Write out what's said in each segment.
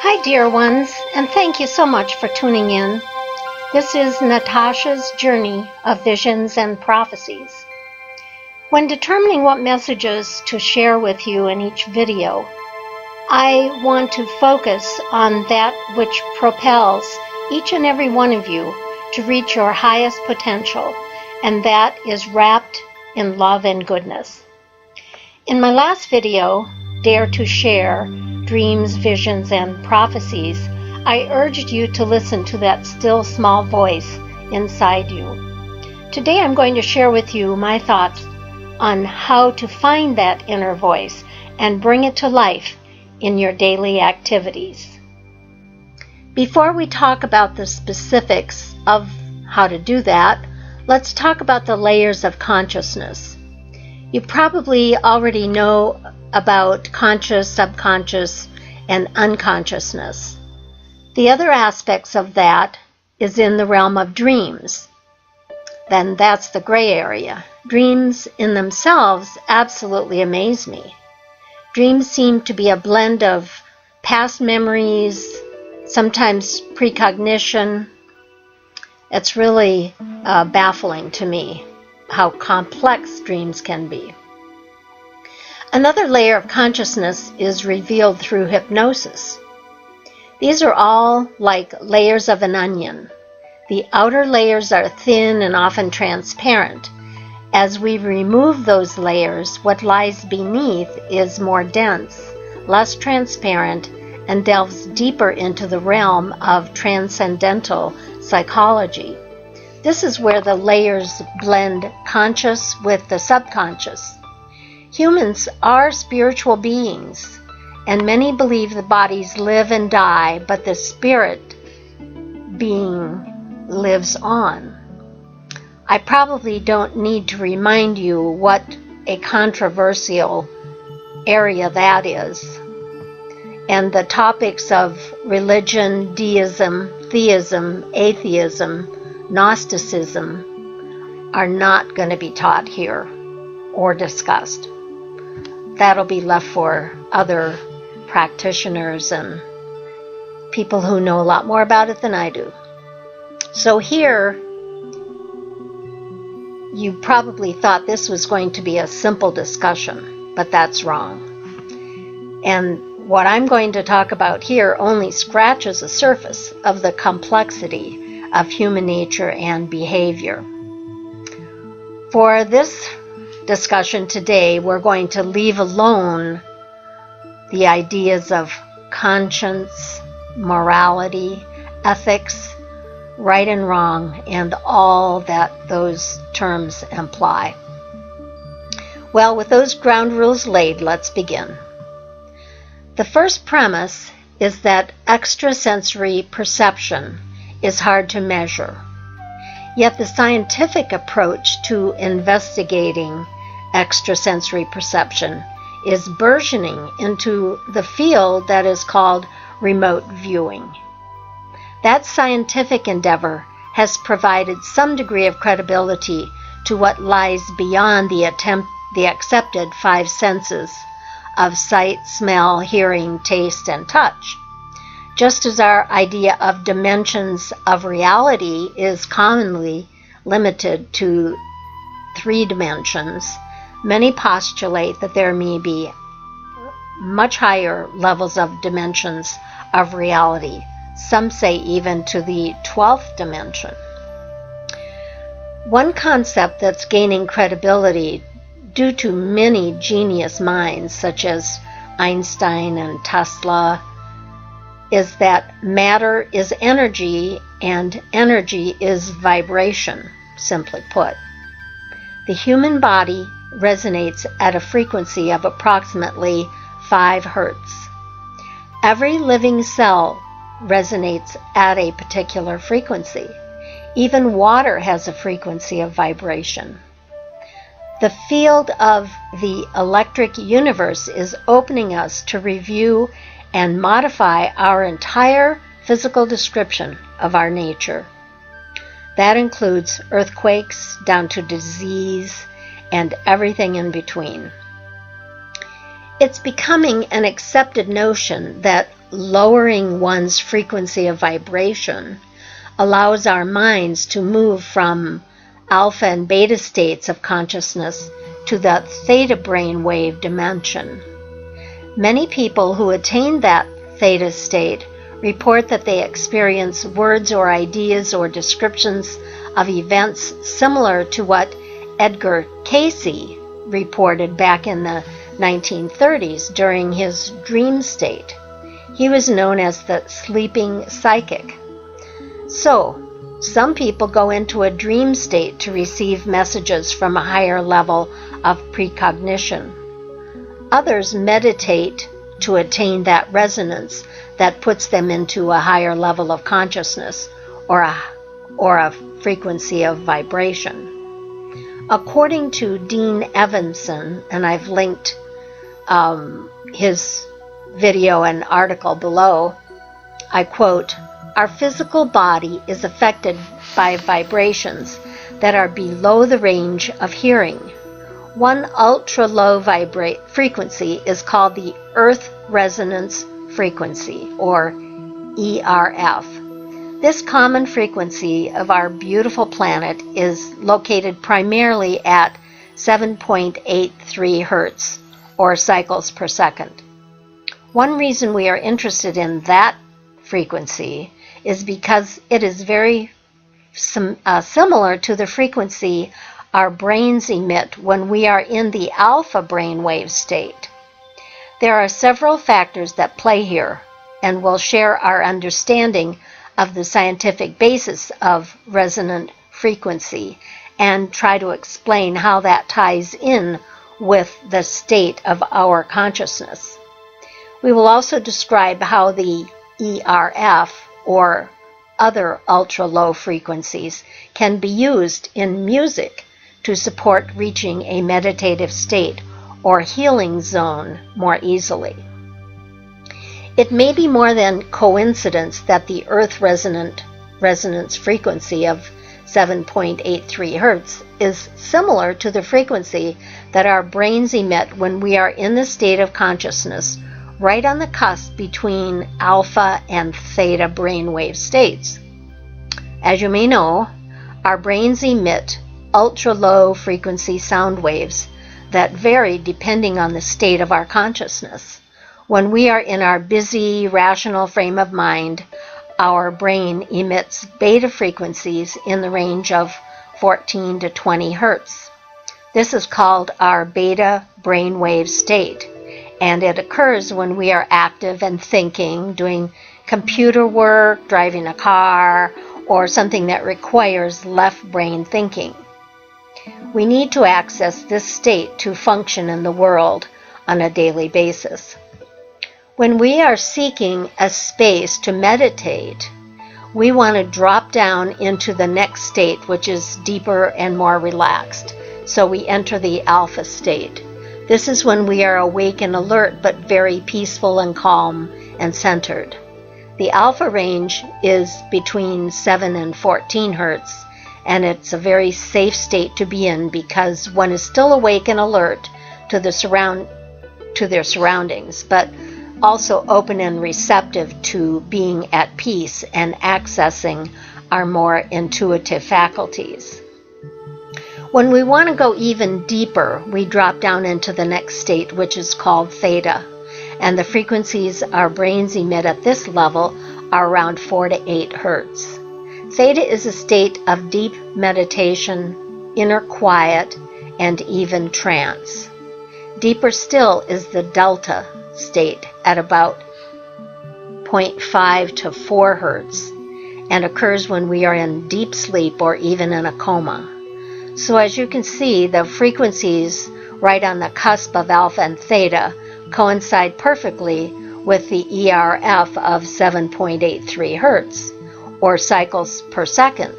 Hi, dear ones, and thank you so much for tuning in. This is Natascha's journey of visions and prophecies. When determining what messages to share with you in each video, I want to focus on that which propels each and every one of you to reach your highest potential, and that is wrapped in love and goodness. In my last video, Dare to Share Dreams, Visions, and Prophecies, I urged you to listen to that still small voice inside you. Today I'm going to share with you my thoughts on how to find that inner voice and bring it to life in your daily activities. Before we talk about the specifics of how to do that, let's talk about the layers of consciousness. You probably already know about conscious, subconscious, and unconsciousness. The other aspects of that is in the realm of dreams. Then that's the gray area. Dreams in themselves absolutely amaze me. Dreams seem to be a blend of past memories, sometimes precognition. It's really baffling to me how complex dreams can be. Another layer of consciousness is revealed through hypnosis. These are all like layers of an onion. The outer layers are thin and often transparent. As we remove those layers, what lies beneath is more dense, less transparent, and delves deeper into the realm of transcendental psychology. This is where the layers blend conscious with the subconscious. Humans are spiritual beings, and many believe the bodies live and die, but the spirit being lives on. I probably don't need to remind you what a controversial area that is. And the topics of religion, deism, theism, atheism, Gnosticism are not going to be taught here or discussed. That'll be left for other practitioners and people who know a lot more about it than I do. So here, you probably thought this was going to be a simple discussion, but that's wrong. And what I'm going to talk about here only scratches the surface of the complexity of human nature and behavior. For this discussion today, we're going to leave alone the ideas of conscience, morality, ethics, right and wrong, and all that those terms imply. Well, with those ground rules laid, let's begin. The first premise is that extrasensory perception is hard to measure. Yet the scientific approach to investigating extrasensory perception is burgeoning into the field that is called remote viewing. That scientific endeavor has provided some degree of credibility to what lies beyond the accepted five senses of sight, smell, hearing, taste, and touch. Just as our idea of dimensions of reality is commonly limited to 3 dimensions, many postulate that there may be much higher levels of dimensions of reality. Some say even to the 12th dimension. One concept that's gaining credibility due to many genius minds, such as Einstein and Tesla, is that matter is energy and energy is vibration, simply put. The human body resonates at a frequency of approximately 5 hertz. Every living cell resonates at a particular frequency. Even water has a frequency of vibration. The field of the electric universe is opening us to review and modify our entire physical description of our nature. That includes earthquakes down to disease and everything in between. It's becoming an accepted notion that lowering one's frequency of vibration allows our minds to move from alpha and beta states of consciousness to the theta brainwave dimension. Many people who attain that theta state report that they experience words or ideas or descriptions of events similar to what Edgar Cayce reported back in the 1930s during his dream state. He was known as the sleeping psychic. So, some people go into a dream state to receive messages from a higher level of precognition. Others meditate to attain that resonance that puts them into a higher level of consciousness or a frequency of vibration. According to Dean Evenson, and I've linked his video and article below, I quote, "Our physical body is affected by vibrations that are below the range of hearing. One ultra-low frequency is called the Earth Resonance Frequency, or ERF. This common frequency of our beautiful planet is located primarily at 7.83 Hertz, or cycles per second. One reason we are interested in that frequency is because it is very similar to the frequency our brains emit when we are in the alpha brainwave state. There are several factors that play here, and we'll share our understanding of the scientific basis of resonant frequency and try to explain how that ties in with the state of our consciousness. We will also describe how the ERF, or other ultra-low frequencies, can be used in music to support reaching a meditative state or healing zone more easily. It may be more than coincidence that the Earth resonance frequency of 7.83 Hertz is similar to the frequency that our brains emit when we are in the state of consciousness, right on the cusp between alpha and theta brainwave states. As you may know, our brains emit ultra-low frequency sound waves that vary depending on the state of our consciousness. When we are in our busy, rational frame of mind, our brain emits beta frequencies in the range of 14 to 20 Hertz. This is called our beta brainwave state, and it occurs when we are active and thinking, doing computer work, driving a car, or something that requires left brain thinking. We need to access this state to function in the world on a daily basis. When we are seeking a space to meditate, we want to drop down into the next state, which is deeper and more relaxed. So we enter the alpha state. This is when we are awake and alert, but very peaceful and calm and centered. The alpha range is between 7 and 14 Hertz, and it's a very safe state to be in because one is still awake and alert to their surroundings, but also open and receptive to being at peace and accessing our more intuitive faculties. When we want to go even deeper, we drop down into the next state, which is called theta, and the frequencies our brains emit at this level are around 4 to 8 Hertz. Theta is a state of deep meditation, inner quiet, and even trance. Deeper still is the delta state at about 0.5 to 4 Hertz and occurs when we are in deep sleep or even in a coma. So as you can see, the frequencies right on the cusp of alpha and theta coincide perfectly with the ERF of 7.83 Hertz, or cycles per second.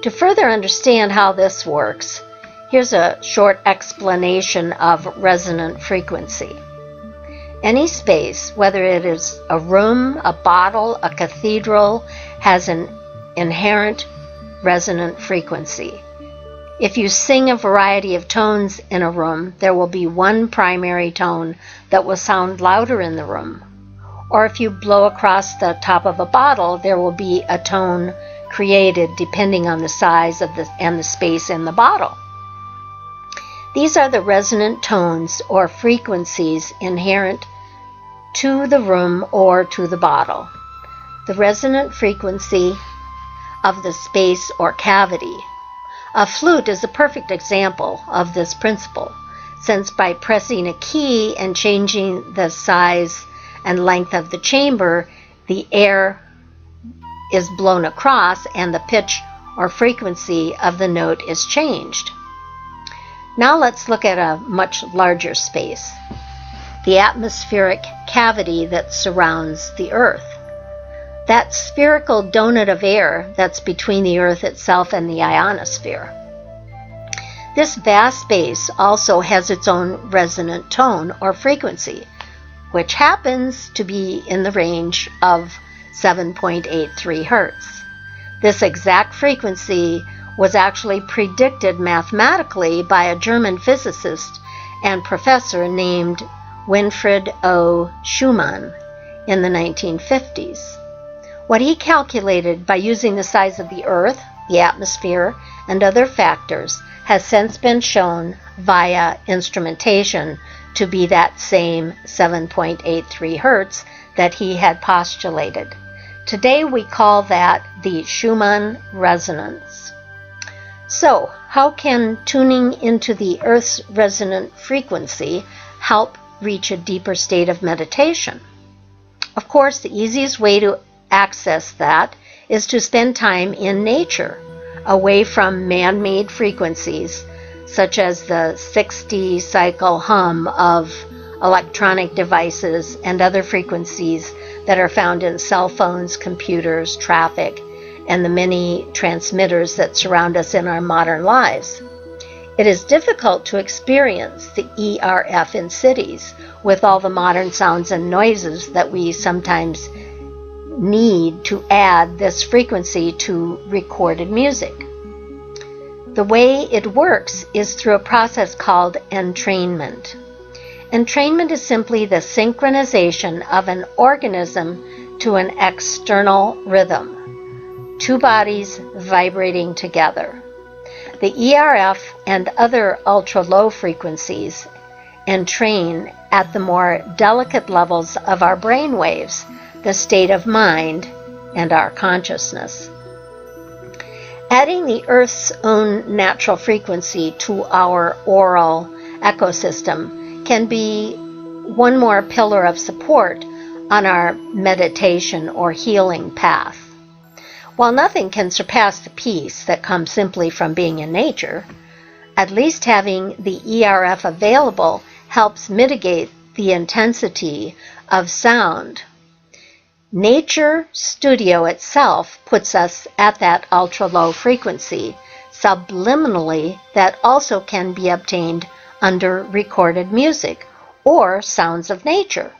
To further understand how this works, here's a short explanation of resonant frequency. Any space, whether it is a room, a bottle, a cathedral, has an inherent resonant frequency. If you sing a variety of tones in a room, there will be one primary tone that will sound louder in the room. or if you blow across the top of a bottle, there will be a tone created depending on the size of and the space in the bottle. These are the resonant tones or frequencies inherent to the room or to the bottle. The resonant frequency of the space or cavity. A flute is a perfect example of this principle, since by pressing a key and changing the size and length of the chamber, the air is blown across and the pitch or frequency of the note is changed. Now let's look at a much larger space, the atmospheric cavity that surrounds the Earth. That spherical donut of air that's between the Earth itself and the ionosphere. This vast space also has its own resonant tone or frequency, which happens to be in the range of 7.83 Hertz. This exact frequency was actually predicted mathematically by a German physicist and professor named Winfried O. Schumann in the 1950s. What he calculated by using the size of the Earth, the atmosphere, and other factors has since been shown via instrumentation to be that same 7.83 Hertz that he had postulated. Today we call that the Schumann Resonance. So, how can tuning into the Earth's resonant frequency help reach a deeper state of meditation? Of course, the easiest way to access that is to spend time in nature, away from man-made frequencies such as the 60-cycle hum of electronic devices and other frequencies that are found in cell phones, computers, traffic, and the many transmitters that surround us in our modern lives. It is difficult to experience the ERF in cities with all the modern sounds and noises that we sometimes need to add this frequency to recorded music. The way it works is through a process called entrainment. Entrainment is simply the synchronization of an organism to an external rhythm, two bodies vibrating together. The ERF and other ultra-low frequencies entrain at the more delicate levels of our brain waves, the state of mind, and our consciousness. Adding the Earth's own natural frequency to our aural ecosystem can be one more pillar of support on our meditation or healing path. While nothing can surpass the peace that comes simply from being in nature, at least having the ERF available helps mitigate the intensity of sound. Nature Studio itself puts us at that ultra-low frequency, subliminally, that also can be obtained under recorded music or sounds of nature.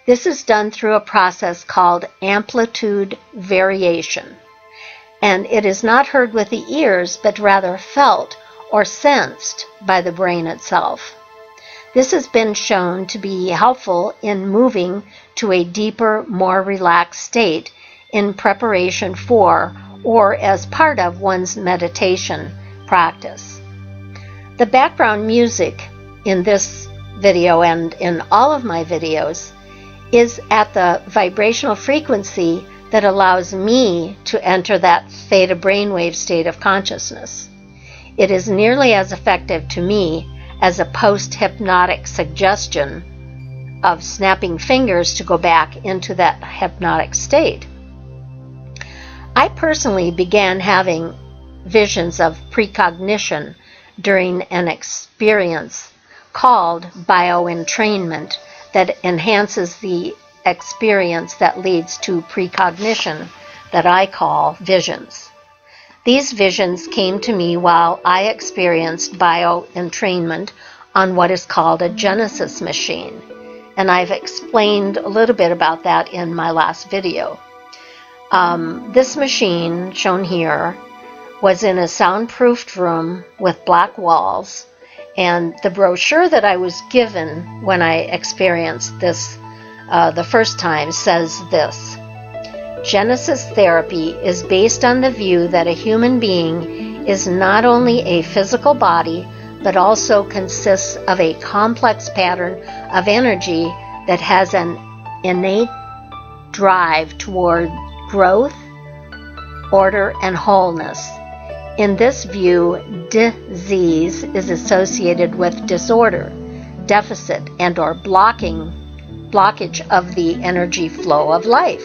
This is done through a process called amplitude variation, and it is not heard with the ears, but rather felt or sensed by the brain itself. This has been shown to be helpful in moving to a deeper, more relaxed state in preparation for or as part of one's meditation practice. The background music in this video and in all of my videos is at the vibrational frequency that allows me to enter that theta brainwave state of consciousness. It is nearly as effective to me as a post-hypnotic suggestion of snapping fingers to go back into that hypnotic state. I personally began having visions of precognition during an experience called bioentrainment that enhances the experience that leads to precognition that I call visions. These visions came to me while I experienced bioentrainment on what is called a Genesis machine, and I've explained a little bit about that in my last video. This machine, shown here, was in a soundproofed room with black walls, and the brochure that I was given when I experienced this the first time, says this: Genesis therapy is based on the view that a human being is not only a physical body, but also consists of a complex pattern of energy that has an innate drive toward growth, order, and wholeness. In this view, disease is associated with disorder, deficit, and/or blockage of the energy flow of life.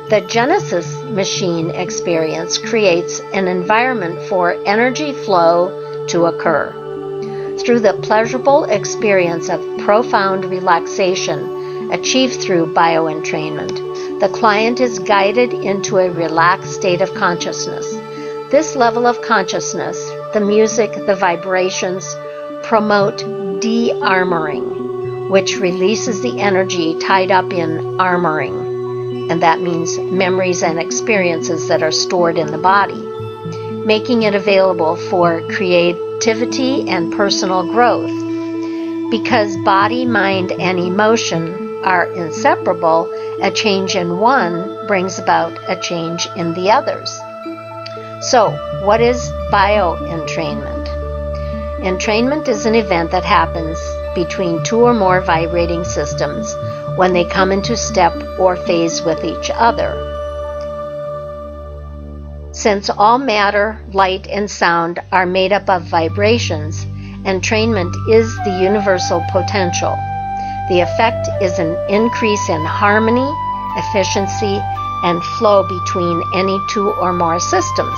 The Genesis machine experience creates an environment for energy flow to occur. Through the pleasurable experience of profound relaxation achieved through bioentrainment, the client is guided into a relaxed state of consciousness. This level of consciousness, the music, the vibrations, promote de-armoring, which releases the energy tied up in armoring. And that means memories and experiences that are stored in the body, making it available for creativity and personal growth. Because body, mind, and emotion are inseparable, a change in one brings about a change in the others. So, what is bioentrainment? Entrainment is an event that happens between two or more vibrating systems when they come into step or phase with each other. Since all matter, light, and sound are made up of vibrations, entrainment is the universal potential. The effect is an increase in harmony, efficiency, and flow between any two or more systems.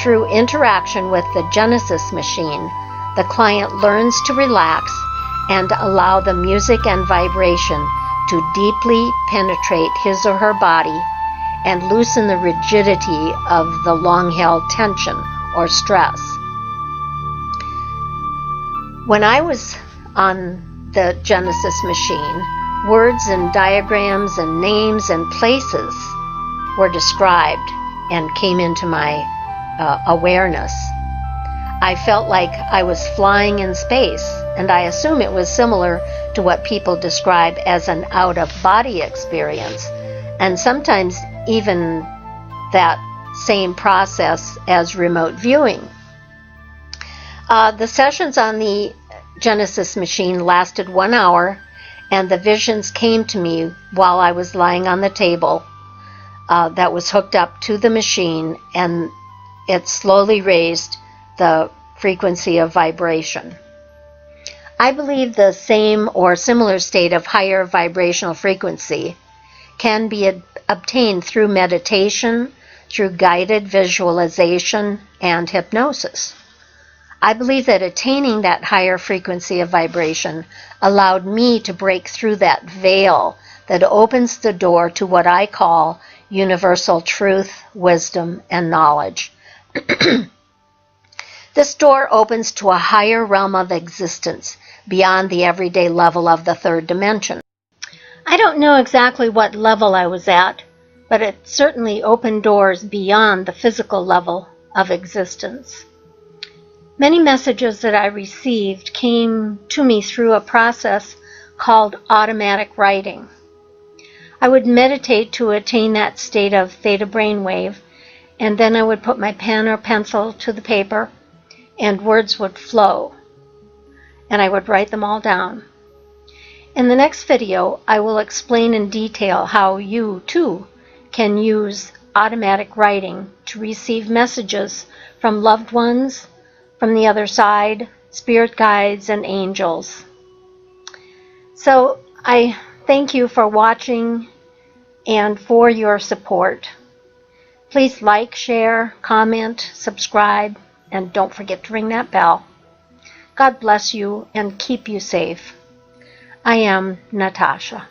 Through interaction with the Genesis machine, the client learns to relax and allow the music and vibration to deeply penetrate his or her body and loosen the rigidity of the long-held tension or stress. When I was on the Genesis machine, words and diagrams and names and places were described and came into my awareness. I felt like I was flying in space, and I assume it was similar to what people describe as an out-of-body experience, and sometimes even that same process as remote viewing. The sessions on the Genesis machine lasted 1 hour, and the visions came to me while I was lying on the table that was hooked up to the machine, and it slowly raised the frequency of vibration. I believe the same or similar state of higher vibrational frequency can be obtained through meditation, through guided visualization, and hypnosis. I believe that attaining that higher frequency of vibration allowed me to break through that veil that opens the door to what I call universal truth, wisdom, and knowledge. This door opens to a higher realm of existence beyond the everyday level of the third dimension. I don't know exactly what level I was at, but it certainly opened doors beyond the physical level of existence. Many messages that I received came to me through a process called automatic writing. I would meditate to attain that state of theta brainwave, and then I would put my pen or pencil to the paper, and words would flow, and I would write them all down. In the next video, I will explain in detail how you, too, can use automatic writing to receive messages from loved ones, from the other side, spirit guides, and angels. So I thank you for watching and for your support. Please like, share, comment, subscribe, and don't forget to ring that bell. God bless you and keep you safe. I am Natascha.